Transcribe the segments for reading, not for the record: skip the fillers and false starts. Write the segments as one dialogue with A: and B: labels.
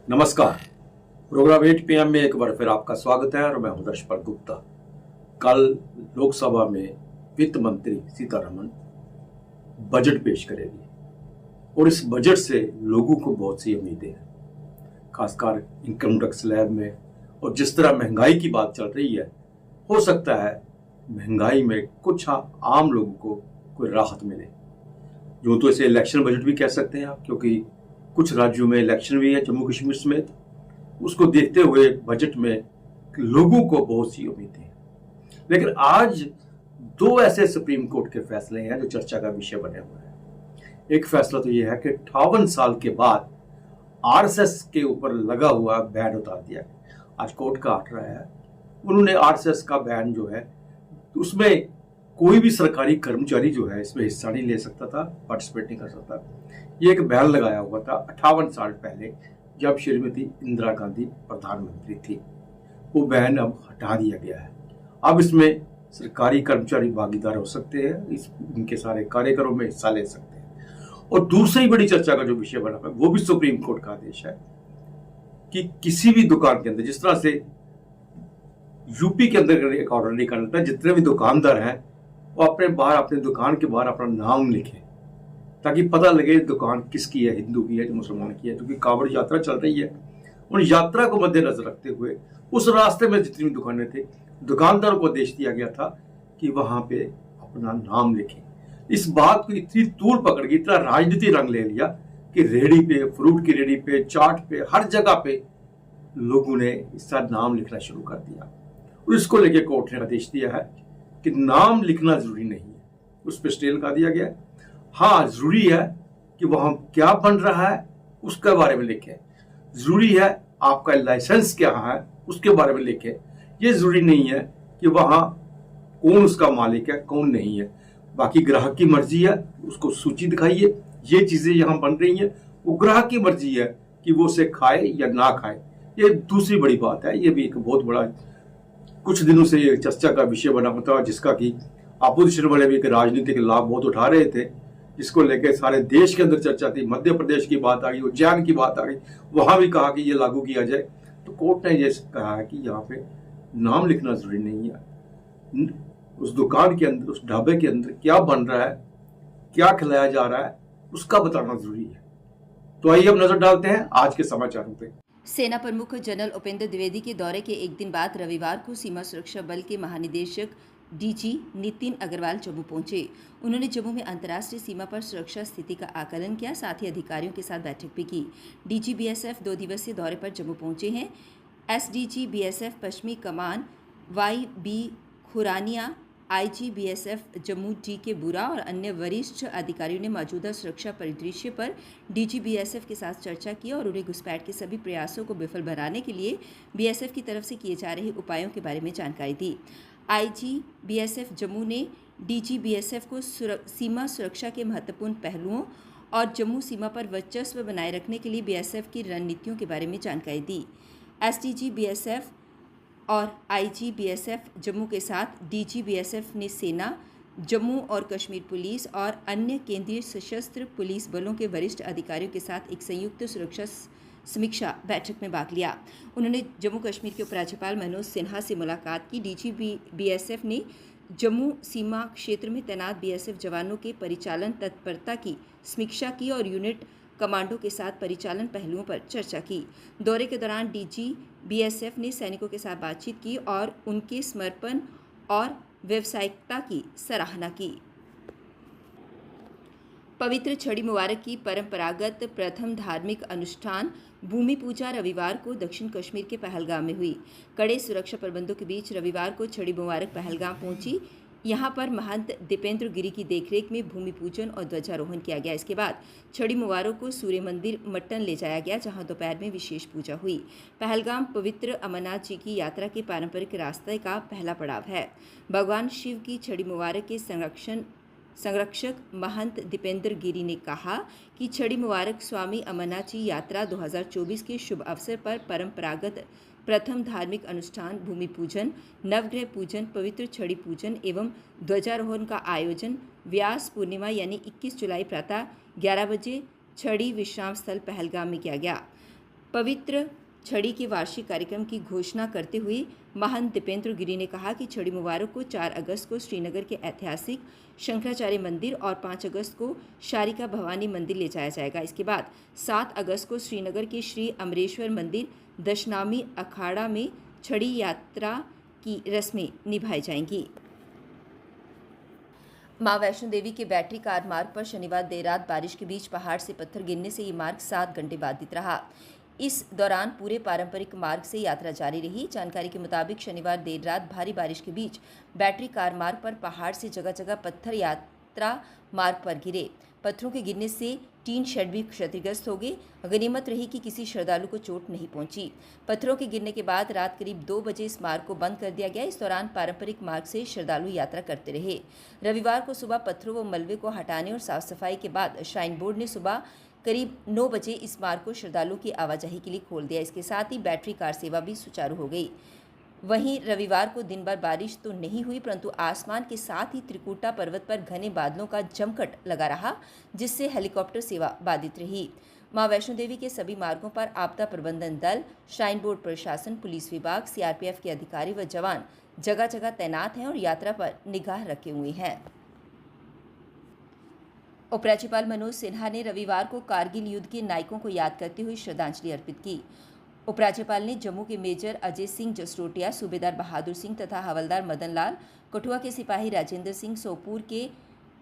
A: नमस्कार। Programme 8 PM में एक बार फिर आपका स्वागत है और मैं हूं दर्शपल गुप्ता। कल लोकसभा में वित्त मंत्री सीतारमण बजट पेश करेगी और इस बजट से लोगों को बहुत सी उम्मीदें हैं, खासकर इनकम टैक्स स्लैब में। और जिस तरह महंगाई की बात चल रही है, हो सकता है महंगाई में कुछ आम लोगों को कोई राहत मिले। यूं तो इसे इलेक्शन बजट भी कह सकते हैं आप, क्योंकि कुछ राज्यों में इलेक्शन भी है, जम्मू कश्मीर समेत। उसको देखते हुए बजट में लोगों को बहुत सी उम्मीदें हैं। लेकिन आज दो ऐसे सुप्रीम कोर्ट के फैसले हैं जो चर्चा का विषय बने हुए हैं। एक फैसला तो यह है कि 58 साल के बाद आरएसएस के ऊपर लगा हुआ बैन उतार दिया गया। आज कोर्ट का आर्डर आया है, उन्होंने आरएसएस का बैन जो है, उसमें कोई भी सरकारी कर्मचारी जो है इसमें हिस्सा नहीं ले सकता था, पार्टिसिपेट नहीं कर सकता। ये एक बैन लगाया हुआ था 58 साल पहले, जब श्रीमती इंदिरा गांधी प्रधानमंत्री थी। वो बैन अब हटा दिया गया है। अब इसमें सरकारी कर्मचारी भागीदार हो सकते हैं, इनके सारे कार्यक्रमों में हिस्सा ले सकते हैं। और दूसरी बड़ी चर्चा का जो विषय बना है वो भी सुप्रीम कोर्ट का आदेश है कि किसी भी दुकान के अंदर, जिस तरह से यूपी के अंदर एक ऑर्डर निकालता है, जितने भी दुकानदार हैं वो अपने दुकान के बाहर अपना नाम लिखें, ताकि पता लगे दुकान किसकी है, हिंदू की है, जो मुसलमान की है। क्योंकि कांवड़ यात्रा चल रही है, उन यात्रा को मद्देनजर रखते हुए उस रास्ते में जितनी दुकानें थी, दुकानदारों को आदेश दिया गया था कि वहां पे अपना नाम लिखें। इस बात को इतनी तूल पकड़ गई, इतना राजनीति रंग ले लिया कि रेहड़ी पे, फ्रूट की रेहड़ी पे, चाट पे, हर जगह पे लोगों ने इसका नाम लिखना शुरू कर दिया। और इसको लेके कोर्ट ने आदेश दिया है कि नाम लिखना जरूरी नहीं है, उस पर स्टे लगा दिया गया है। हाँ, जरूरी है कि वहां क्या बन रहा है उसके बारे में लिखे, जरूरी है आपका लाइसेंस क्या है उसके बारे में लिखे। ये जरूरी नहीं है कि वहां कौन उसका मालिक है, कौन नहीं है। बाकी ग्राहक की मर्जी है, उसको सूची दिखाइए, ये चीजें यहां बन रही हैं। वो ग्राहक की मर्जी है कि वो उसे खाए या ना खाए। ये दूसरी बड़ी बात है। ये भी एक बहुत बड़ा, कुछ दिनों से ये चर्चा का विषय बना होता है, जिसका कि अपोजिशन वाले भी राजनीतिक लाभ बहुत उठा रहे थे, जिसको लेकर सारे देश के अंदर चर्चा थी। मध्य प्रदेश की बात आ गई, उज्जैन की बात आ गई, वहां भी कहा कि ये लागू किया जाए। तो कोर्ट ने ये कहा है कि यहाँ पे नाम लिखना जरूरी नहीं है। उस दुकान के अंदर, उस ढाबे के अंदर क्या बन रहा है, क्या खिलाया जा रहा है, उसका बताना जरूरी है। तो आइए अब नजर डालते हैं आज के समाचारों पे।
B: सेना प्रमुख जनरल उपेंद्र द्विवेदी के दौरे के एक दिन बाद रविवार को सीमा सुरक्षा बल के महानिदेशक डीजी नितिन अग्रवाल जम्मू पहुंचे। उन्होंने जम्मू में अंतर्राष्ट्रीय सीमा पर सुरक्षा स्थिति का आकलन किया, साथ ही अधिकारियों के साथ बैठक भी की। डीजी बीएसएफ 2 दिवसीय दौरे पर जम्मू पहुंचे हैं। एसडीजी बीएसएफ पश्चिमी कमान Y Khurania, IG BSF Jammu टी बुरा और अन्य वरिष्ठ अधिकारियों ने मौजूदा सुरक्षा परिदृश्य पर डीजी बीएसएफ के साथ चर्चा की और उन्हें घुसपैठ के सभी प्रयासों को विफल बनाने के लिए बीएसएफ की तरफ से किए जा रहे उपायों के बारे में जानकारी दी। आईजी बीएसएफ जम्मू ने डीजी बीएसएफ को सीमा सुरक्षा के महत्वपूर्ण पहलुओं और जम्मू सीमा पर वर्चस्व बनाए रखने के लिए बीएसएफ की रणनीतियों के बारे में जानकारी दी। एसडीजी बीएसएफ और आईजी बीएसएफ जम्मू के साथ डीजी बीएसएफ ने सेना, जम्मू और कश्मीर पुलिस और अन्य केंद्रीय सशस्त्र पुलिस बलों के वरिष्ठ अधिकारियों के साथ एक संयुक्त सुरक्षा समीक्षा बैठक में भाग लिया। उन्होंने जम्मू कश्मीर के उपराज्यपाल मनोज सिन्हा से मुलाकात की। डीजी बीएसएफ ने जम्मू सीमा क्षेत्र में तैनात बीएसएफ जवानों के परिचालन तत्परता की समीक्षा की और यूनिट कमांडो के साथ परिचालन पहलुओं पर चर्चा की। दौरे के दौरान डीजी बीएसएफ ने सैनिकों के साथ बातचीत की और उनके समर्पण और व्यावसायिकता की सराहना की। पवित्र छड़ी मुबारक की परंपरागत प्रथम धार्मिक अनुष्ठान भूमि पूजा रविवार को दक्षिण कश्मीर के पहलगाम में हुई। कड़े सुरक्षा प्रबंधों के बीच रविवार को छड़ी मुबारक पहलगाम पहुंची। यहां पर महंत दीपेंद्र गिरी की देखरेख में भूमि पूजन और ध्वजारोहण किया गया। इसके बाद छड़ी मुबारक को सूर्य मंदिर मट्टन ले जाया गया, जहां दोपहर में विशेष पूजा हुई। पहलगाम पवित्र अमरनाथ जी की यात्रा के पारंपरिक रास्ते का पहला पड़ाव है। भगवान शिव की छड़ी मुबारक के संरक्षक महंत दीपेंद्र गिरी ने कहा कि छड़ी मुबारक स्वामी अमरनाथ जी यात्रा 2024 के शुभ अवसर पर परंपरागत प्रथम धार्मिक अनुष्ठान भूमि पूजन, नवग्रह पूजन, पवित्र छड़ी पूजन एवं ध्वजारोहण का आयोजन व्यास पूर्णिमा यानी 21 जुलाई प्रातः 11 बजे छड़ी विश्राम स्थल पहलगाम में किया गया। पवित्र छड़ी के वार्षिक कार्यक्रम की घोषणा करते हुए महंत दीपेंद्र गिरी ने कहा कि छड़ी मुबारक को 4 अगस्त को श्रीनगर के ऐतिहासिक शंकराचार्य मंदिर और 5 अगस्त को शारिका भवानी मंदिर ले जाया जाएगा। इसके बाद 7 अगस्त को श्रीनगर के श्री अमरेश्वर मंदिर दशनामी अखाड़ा में छड़ी यात्रा की रस्में निभाई जाएंगी। मां वैष्णो देवी के बैटरी कार मार्ग पर शनिवार देर रात बारिश के बीच पहाड़ से पत्थर गिरने से ये मार्ग 7 घंटे बाधित रहा। इस दौरान पूरे पारंपरिक मार्ग से यात्रा जारी रही। जानकारी के मुताबिक शनिवार देर रात भारी बारिश के बीच बैटरी कार मार्ग पर पहाड़ से जगह जगह पत्थर यात्रा मार्ग पर गिरे। पत्थरों के गिरने से टीन शेड भी क्षतिग्रस्त हो गए। गनीमत रही कि किसी श्रद्धालु को चोट नहीं पहुंची। पत्थरों के गिरने के बाद रात करीब 2 बजे इस मार्ग को बंद कर दिया गया। इस दौरान पारंपरिक मार्ग से श्रद्धालु यात्रा करते रहे। रविवार को सुबह पत्थरों व मलबे को हटाने और साफ सफाई के बाद श्राइन बोर्ड ने सुबह करीब 9 बजे इस मार्ग को श्रद्धालुओं की आवाजाही के लिए खोल दिया। इसके साथ ही बैटरी कार सेवा भी सुचारू हो गई। वहीं रविवार को दिन भर बारिश तो नहीं हुई, परंतु आसमान के साथ ही त्रिकुटा पर्वत पर घने बादलों का जमघट लगा रहा, जिससे हेलीकॉप्टर सेवा बाधित रही। मां वैष्णो देवी के सभी मार्गों पर आपदा प्रबंधन दल, श्राइन बोर्ड प्रशासन, पुलिस विभाग, सीआरपीएफ के अधिकारी व जवान जगह जगह तैनात हैं और यात्रा पर निगाह रखे हुए हैं। उपराज्यपाल मनोज सिन्हा ने रविवार को कारगिल युद्ध के नायकों को याद करते हुए श्रद्धांजलि अर्पित की। उपराज्यपाल ने जम्मू के मेजर अजय सिंह जसरोटिया, सूबेदार बहादुर सिंह तथा हवलदार मदन लाल, कठुआ के सिपाही राजेंद्र सिंह, सोपूर के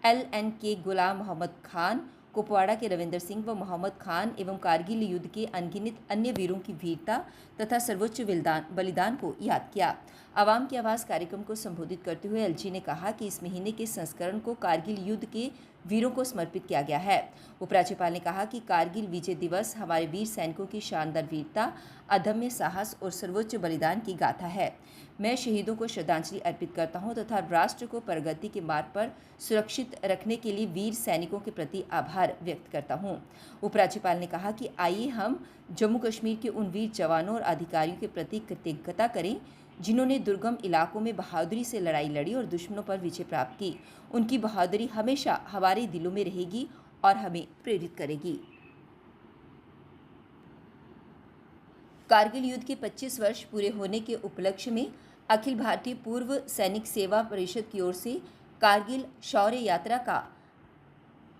B: LNK गुलाम मोहम्मद खान, कुपवाड़ा के रविंदर सिंह व मोहम्मद खान एवं कारगिल युद्ध के अनगिनत अन्य वीरों की वीरता तथा सर्वोच्च बलिदान को याद किया। आवाम की आवाज़ कार्यक्रम को संबोधित करते हुए LG ने कहा कि इस महीने के संस्करण को कारगिल युद्ध के वीरों को समर्पित किया गया है। उपराज्यपाल ने कहा कि कारगिल विजय दिवस हमारे वीर सैनिकों की शानदार वीरता, अदम्य साहस और सर्वोच्च बलिदान की गाथा है। मैं शहीदों को श्रद्धांजलि अर्पित करता हूं तथा राष्ट्र को प्रगति के मार्ग पर सुरक्षित रखने के लिए वीर सैनिकों के प्रति आभार व्यक्त करता हूं। उपराज्यपाल ने कहा कि आइए हम जम्मू कश्मीर के उन वीर जवानों और अधिकारियों के प्रति कृतज्ञता करें जिन्होंने दुर्गम इलाकों में बहादुरी से लड़ाई लड़ी और दुश्मनों पर विजय प्राप्त की। उनकी बहादुरी हमेशा हमारे दिलों में रहेगी और हमें प्रेरित करेगी। कारगिल युद्ध के 25 वर्ष पूरे होने के उपलक्ष्य में अखिल भारतीय पूर्व सैनिक सेवा परिषद की ओर से कारगिल शौर्य यात्रा का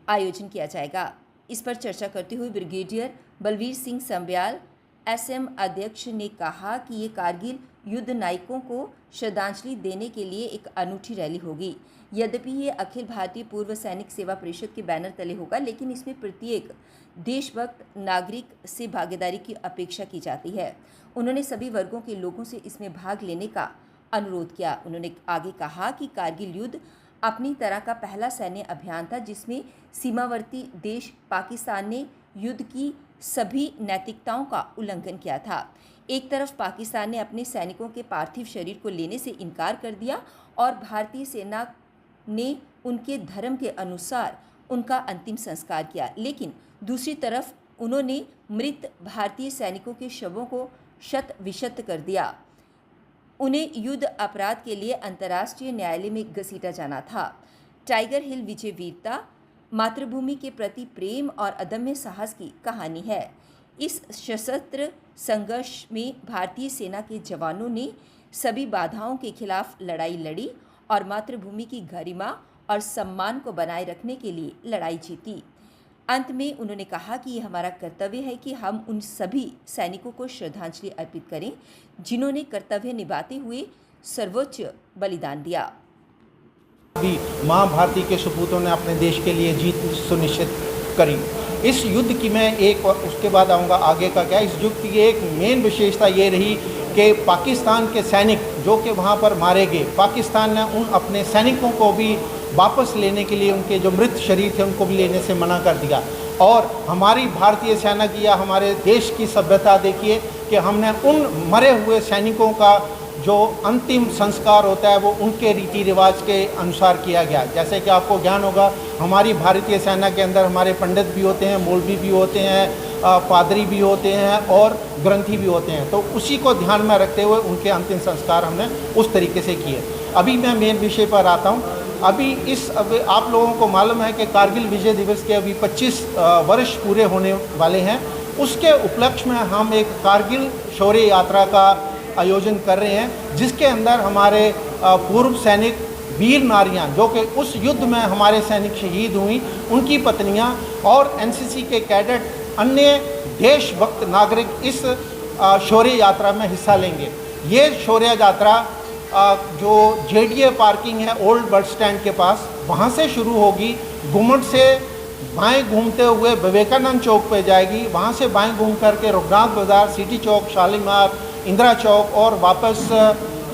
B: आयोजन किया जाएगा। इस पर चर्चा करते हुए ब्रिगेडियर बलवीर सिंह संब्याल SM अध्यक्ष ने कहा कि ये कारगिल युद्ध नायकों को श्रद्धांजलि देने के लिए एक अनूठी रैली होगी। यद्यपि ये अखिल भारतीय पूर्व सैनिक सेवा परिषद के बैनर तले होगा, लेकिन इसमें प्रत्येक देशभक्त नागरिक से भागीदारी की अपेक्षा की जाती है। उन्होंने सभी वर्गों के लोगों से इसमें भाग लेने का अनुरोध किया। उन्होंने आगे कहा कि कारगिल युद्ध अपनी तरह का पहला सैन्य अभियान था जिसमें सीमावर्ती देश पाकिस्तान ने युद्ध की सभी नैतिकताओं का उल्लंघन किया था। एक तरफ पाकिस्तान ने अपने सैनिकों के पार्थिव शरीर को लेने से इनकार कर दिया और भारतीय सेना ने उनके धर्म के अनुसार उनका अंतिम संस्कार किया, लेकिन दूसरी तरफ उन्होंने मृत भारतीय सैनिकों के शवों को शत विशत कर दिया। उन्हें युद्ध अपराध के लिए अंतर्राष्ट्रीय न्यायालय में घसीटा जाना था। टाइगर हिल विजय वीरता, मातृभूमि के प्रति प्रेम और अदम्य साहस की कहानी है। इस सशस्त्र संघर्ष में भारतीय सेना के जवानों ने सभी बाधाओं के खिलाफ लड़ाई लड़ी और मातृभूमि की गरिमा और सम्मान को बनाए रखने के लिए लड़ाई जीती। अंत में उन्होंने कहा कि ये हमारा कर्तव्य है कि हम उन सभी सैनिकों को श्रद्धांजलि अर्पित करें जिन्होंने कर्तव्य निभाते हुए सर्वोच्च बलिदान दिया।
C: भी माँ भारती के सपूतों ने अपने देश के लिए जीत सुनिश्चित करी। इस युद्ध की मैं एक और उसके बाद आऊँगा आगे का क्या, इस युद्ध की एक मेन विशेषता ये रही कि पाकिस्तान के सैनिक जो कि वहाँ पर मारे गए, पाकिस्तान ने उन अपने सैनिकों को भी वापस लेने के लिए उनके जो मृत शरीर थे उनको भी लेने से मना कर दिया। और हमारी भारतीय सेना की या हमारे देश की सभ्यता देखिए कि हमने उन मरे हुए सैनिकों का जो अंतिम संस्कार होता है वो उनके रीति रिवाज के अनुसार किया गया। जैसे कि आपको ज्ञान होगा, हमारी भारतीय सेना के अंदर हमारे पंडित भी होते हैं, मौलवी भी होते हैं, पादरी भी होते हैं और ग्रंथी भी होते हैं। तो उसी को ध्यान में रखते हुए उनके अंतिम संस्कार हमने उस तरीके से किए। अभी मैं मेन विषय पर आता हूँ। अभी आप लोगों को मालूम है कि कारगिल विजय दिवस के अभी 25 वर्ष पूरे होने वाले हैं उसके उपलक्ष्य में हम एक कारगिल शौर्य यात्रा का आयोजन कर रहे हैं, जिसके अंदर हमारे पूर्व सैनिक वीर नारियां जो कि उस युद्ध में हमारे सैनिक शहीद हुई, उनकी पत्नियां और एनसीसी के कैडेट, अन्य देशभक्त नागरिक इस शौर्य यात्रा में हिस्सा लेंगे। ये शौर्य यात्रा जो जेडीए पार्किंग है ओल्ड बस स्टैंड के पास, वहाँ से शुरू होगी, गुम्मट से बाएं घूमते हुए विवेकानंद चौक पे जाएगी, वहाँ से बाएं घूम करके रघुनाथ बाज़ार, सिटी चौक, शालीमार, इंदिरा चौक और वापस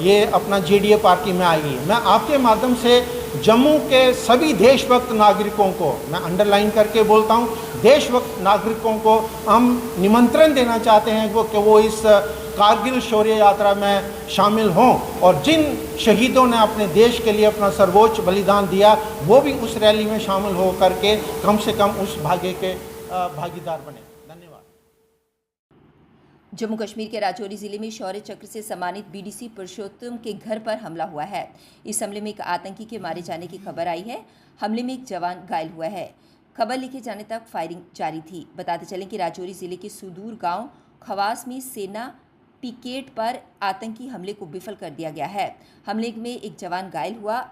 C: ये अपना जेडीए पार्किंग में आएगी। मैं आपके माध्यम से जम्मू के सभी देशभक्त नागरिकों को, मैं अंडरलाइन करके बोलता हूँ, देशभक्त नागरिकों को हम निमंत्रण देना चाहते हैं कि वो इस कारगिल शौर्य यात्रा में शामिल हों और जिन शहीदों ने अपने देश के लिए अपना सर्वोच्च बलिदान दिया वो भी उस रैली में शामिल हो करके कम से कम उस भाग्य के भागीदार बने। धन्यवाद।
B: जम्मू कश्मीर के राजौरी जिले में शौर्य चक्र से सम्मानित बीडीसी पुरुषोत्तम के घर पर हमला हुआ है। इस हमले में एक आतंकी के मारे जाने की खबर आई है। हमले में एक जवान घायल हुआ है। खबर लिखे जाने तक फायरिंग जारी थी। बताते चलें कि राजौरी जिले के सुदूर गांव खवास में सेना पिकेट पर आतंकी हमले को विफल कर दिया गया है। हमले में एक जवान घायल हुआ।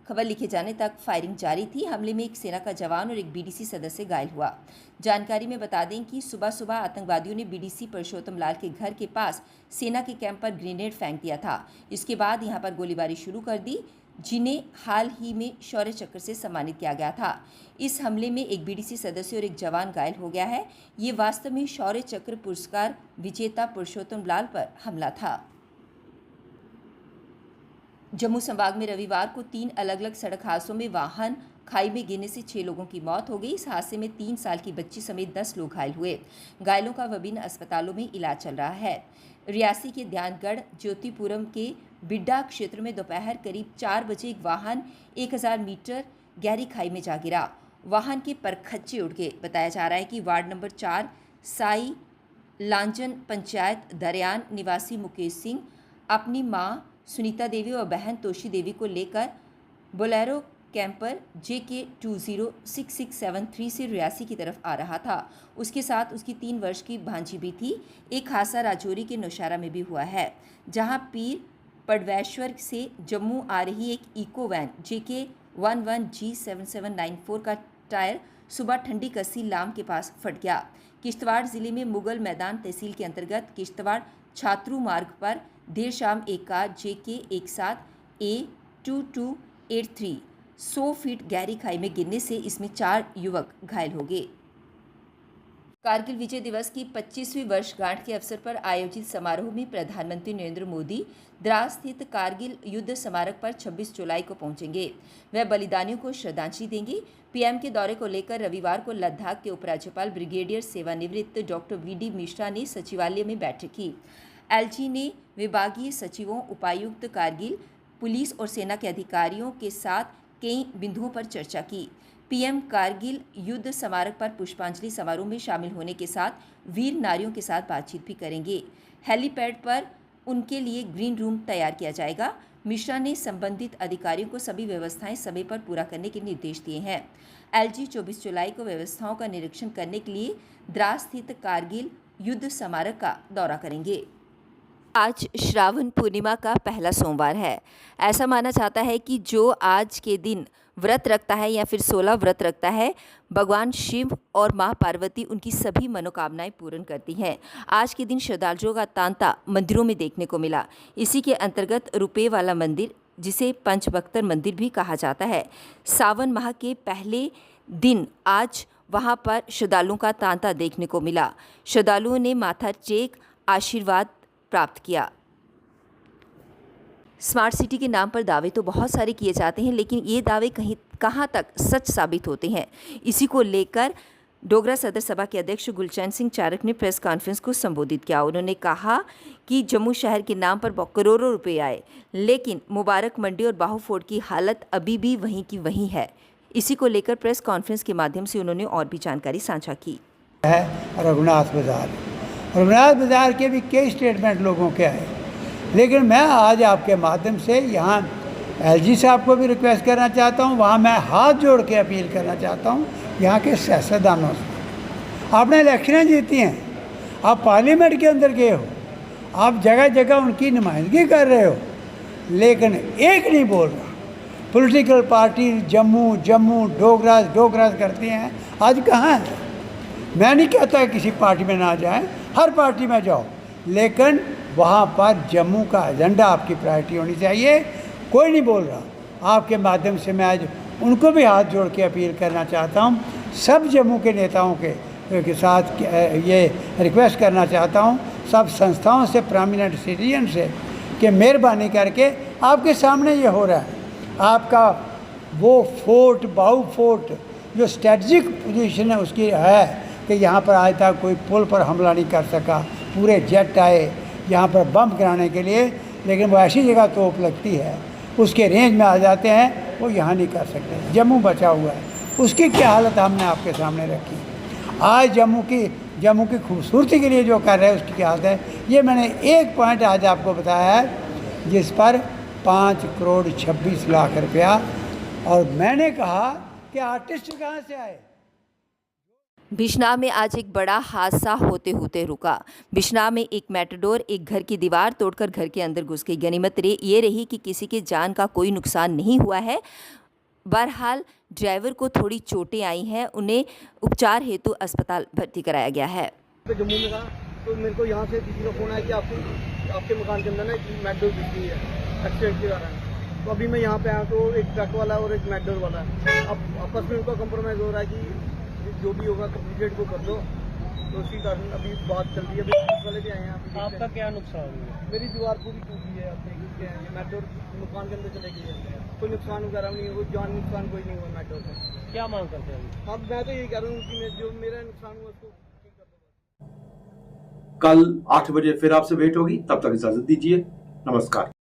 B: खबर लिखे जाने तक फायरिंग जारी थी। हमले में एक सेना का जवान और एक बीडीसी सदस्य घायल हुआ। जानकारी में बता दें कि सुबह सुबह आतंकवादियों ने बीडीसी पुरुषोत्तम लाल के घर के पास सेना के कैंप पर ग्रेनेड फेंक दिया था। इसके बाद यहां पर गोलीबारी शुरू कर दी, जिन्हें हाल ही में शौर्य चक्र से सम्मानित किया गया था। इस हमले में एक बीडीसी सदस्य और एक जवान घायल हो गया है। ये वास्तव में शौर्य चक्र पुरस्कार विजेता पुरुषोत्तम लाल पर हमला था। जम्मू संभाग में रविवार को 3 अलग अलग सड़क हादसों में वाहन खाई में गिरने से 6 लोगों की मौत हो गई। इस हादसे में 3 साल की बच्ची समेत 10 लोग घायल हुए। घायलों का विभिन्न अस्पतालों में इलाज चल रहा है। रियासी के ध्यानगढ़ ज्योतिपुरम के बिड्डा क्षेत्र में दोपहर करीब 4 बजे एक वाहन 1000 मीटर गहरी खाई में जा गिरा। वाहन के परखच्चे उड़ गए। बताया जा रहा है कि वार्ड नंबर 4 साई लांजन पंचायत दरियान निवासी मुकेश सिंह अपनी मां सुनीता देवी और बहन तोशी देवी को लेकर बोलेरो कैंपर JK 206673 से रियासी की तरफ आ रहा था। उसके साथ उसकी 3 वर्ष की भांजी भी थी। एक हादसा राजौरी के नौशहरा में भी हुआ है, जहां पीर पडवैश्वर से जम्मू आ रही एक इको वैन JK 11G7794 का टायर सुबह ठंडी कस्सी लाम के पास फट गया। किश्तवाड़ जिले में मुगल मैदान तहसील के अंतर्गत किश्तवाड़ छात्रू मार्ग पर देर शाम एक कार JK 17A2283 100 फीट गहरी खाई में गिरने से इसमें 4 युवक घायल हो गए। कारगिल विजय दिवस की 25वीं वर्षगांठ के अवसर पर आयोजित समारोह में प्रधानमंत्री नरेंद्र मोदी द्रास स्थित कारगिल युद्ध स्मारक पर 26 जुलाई को पहुंचेंगे। वह बलिदानियों को श्रद्धांजलि देंगे। पीएम के दौरे को लेकर रविवार को लद्दाख के उपराज्यपाल ब्रिगेडियर सेवानिवृत्त डॉक्टर VD मिश्रा ने सचिवालय में बैठक की। LG ने विभागीय सचिवों, उपायुक्त कारगिल, पुलिस और सेना के अधिकारियों के साथ कई बिंदुओं पर चर्चा की। पीएम कारगिल युद्ध स्मारक पर पुष्पांजलि समारोह में शामिल होने के साथ वीर नारियों के साथ बातचीत भी करेंगे। हेलीपैड पर उनके लिए ग्रीन रूम तैयार किया जाएगा। मिश्रा ने संबंधित अधिकारियों को सभी व्यवस्थाएं समय पर पूरा करने के निर्देश दिए हैं। LG 24 जुलाई को व्यवस्थाओं का निरीक्षण करने के लिए द्रास स्थित कारगिल युद्ध स्मारक का दौरा करेंगे। आज श्रावण पूर्णिमा का पहला सोमवार है। ऐसा माना जाता है कि जो आज के दिन व्रत रखता है या फिर 16 व्रत रखता है, भगवान शिव और माँ पार्वती उनकी सभी मनोकामनाएं पूर्ण करती हैं। आज के दिन श्रद्धालुओं का तांता मंदिरों में देखने को मिला। इसी के अंतर्गत रुपये वाला मंदिर, जिसे पंचबख्तर मंदिर भी कहा जाता है, सावन माह के पहले दिन आज वहां पर श्रद्धालुओं का तांता देखने को मिला। श्रद्धालुओं ने माथा टेक आशीर्वाद प्राप्त किया। स्मार्ट सिटी के नाम पर दावे तो बहुत सारे किए जाते हैं, लेकिन ये दावे कहाँ तक सच साबित होते हैं, इसी को लेकर डोगरा सदर सभा के अध्यक्ष गुलचैन सिंह चारक ने प्रेस कॉन्फ्रेंस को संबोधित किया। उन्होंने कहा कि जम्मू शहर के नाम पर करोड़ों रुपए आए, लेकिन मुबारक मंडी और बाहू फोर्ट की हालत अभी भी वहीं की वहीं है। इसी को लेकर प्रेस कॉन्फ्रेंस के माध्यम से उन्होंने और भी जानकारी साझा की।
D: रघुनाथ बाज़ार के भी कई स्टेटमेंट लोगों के आए, लेकिन मैं आज आपके माध्यम से यहाँ LG साहब को भी रिक्वेस्ट करना चाहता हूँ, वहाँ मैं हाथ जोड़ के अपील करना चाहता हूँ यहाँ के सियासतदानों से। आपने इलेक्शनें जीती हैं, आप पार्लियामेंट के अंदर गए हो, आप जगह जगह उनकी नुमाइंदगी कर रहे हो, लेकिन एक नहीं बोल रहा। पॉलिटिकल पार्टी जम्मू डोगरास करती हैं, आज कहाँ है? मैं नहीं कहता किसी पार्टी में ना जाएं, हर पार्टी में जाओ, लेकिन वहाँ पर जम्मू का एजेंडा आपकी प्रायोरिटी होनी चाहिए। कोई नहीं बोल रहा। आपके माध्यम से मैं आज उनको भी हाथ जोड़ के अपील करना चाहता हूँ, सब जम्मू के नेताओं के साथ ये रिक्वेस्ट करना चाहता हूँ, सब संस्थाओं से, प्रोमिनेंट सिटीजन से, कि मेहरबानी करके आपके सामने ये हो रहा है, आपका वो फोर्ट, बाहु फोर्ट जो स्ट्रेटजिक पोजीशन है उसकी है कि यहाँ पर आज तक कोई पुल पर हमला नहीं कर सका, पूरे जेट आए यहाँ पर बम गिराने के लिए, लेकिन वो ऐसी जगह तोप लगती है, उसके रेंज में आ जाते हैं, वो यहाँ नहीं कर सकते। जम्मू बचा हुआ है, उसकी क्या हालत हमने आपके सामने रखी। आज जम्मू की खूबसूरती के लिए जो कर रहे हैं उसकी क्या हालत है, ये मैंने एक पॉइंट आज आपको बताया है, जिस पर 5 करोड़ 26 लाख रुपया, और मैंने कहा कि आर्टिस्ट कहाँ से आए।
B: बिश्नाह में आज एक बड़ा हादसा होते होते रुका। बिश्नाह में एक मैटाडोर एक घर की दीवार तोड़कर घर के अंदर घुस गई। गनीमत ये रही कि किसी के जान का कोई नुकसान नहीं हुआ है। बहरहाल ड्राइवर को थोड़ी चोटें आई हैं, उन्हें उपचार हेतु अस्पताल भर्ती कराया गया है।
E: जम्मू में था तो मेरे को यहाँ से किसी का फोन आया कि आपके मकान के अंदर ना एक मैटाडोर बिकी है एक्सीडेंट के कारण। तो अभी मैं यहाँ पे आया तो एक ट्रक वाला और एक मैटाडोर वाला है, अब आपस में उनका कंप्रोमाइज़ हो रहा है कि जो भी होगा कंप्लीटेड को कर दो, तो उसी कारण अभी बात चल रही है। अभी पुलिस वाले भी आए हैं।
F: आपका क्या नुकसान हुआ?
E: मेरी दीवार पूरी टूटी है, आप देख सकते हैं, मैटाडोर मकान के अंदर चले गई है, कोई नुकसान वगैरह नहीं हुआ, जान नुकसान कोई नहीं हुआ मैटाडोर से।
F: क्या मांग करते हैं?
E: अब मैं तो यही कह रहा हूँ कि जो मेरा नुकसान हुआ उसको ठीक कर दो।
A: कल 8 बजे फिर आपसे भेंट होगी, तब तक इजाजत दीजिए। नमस्कार।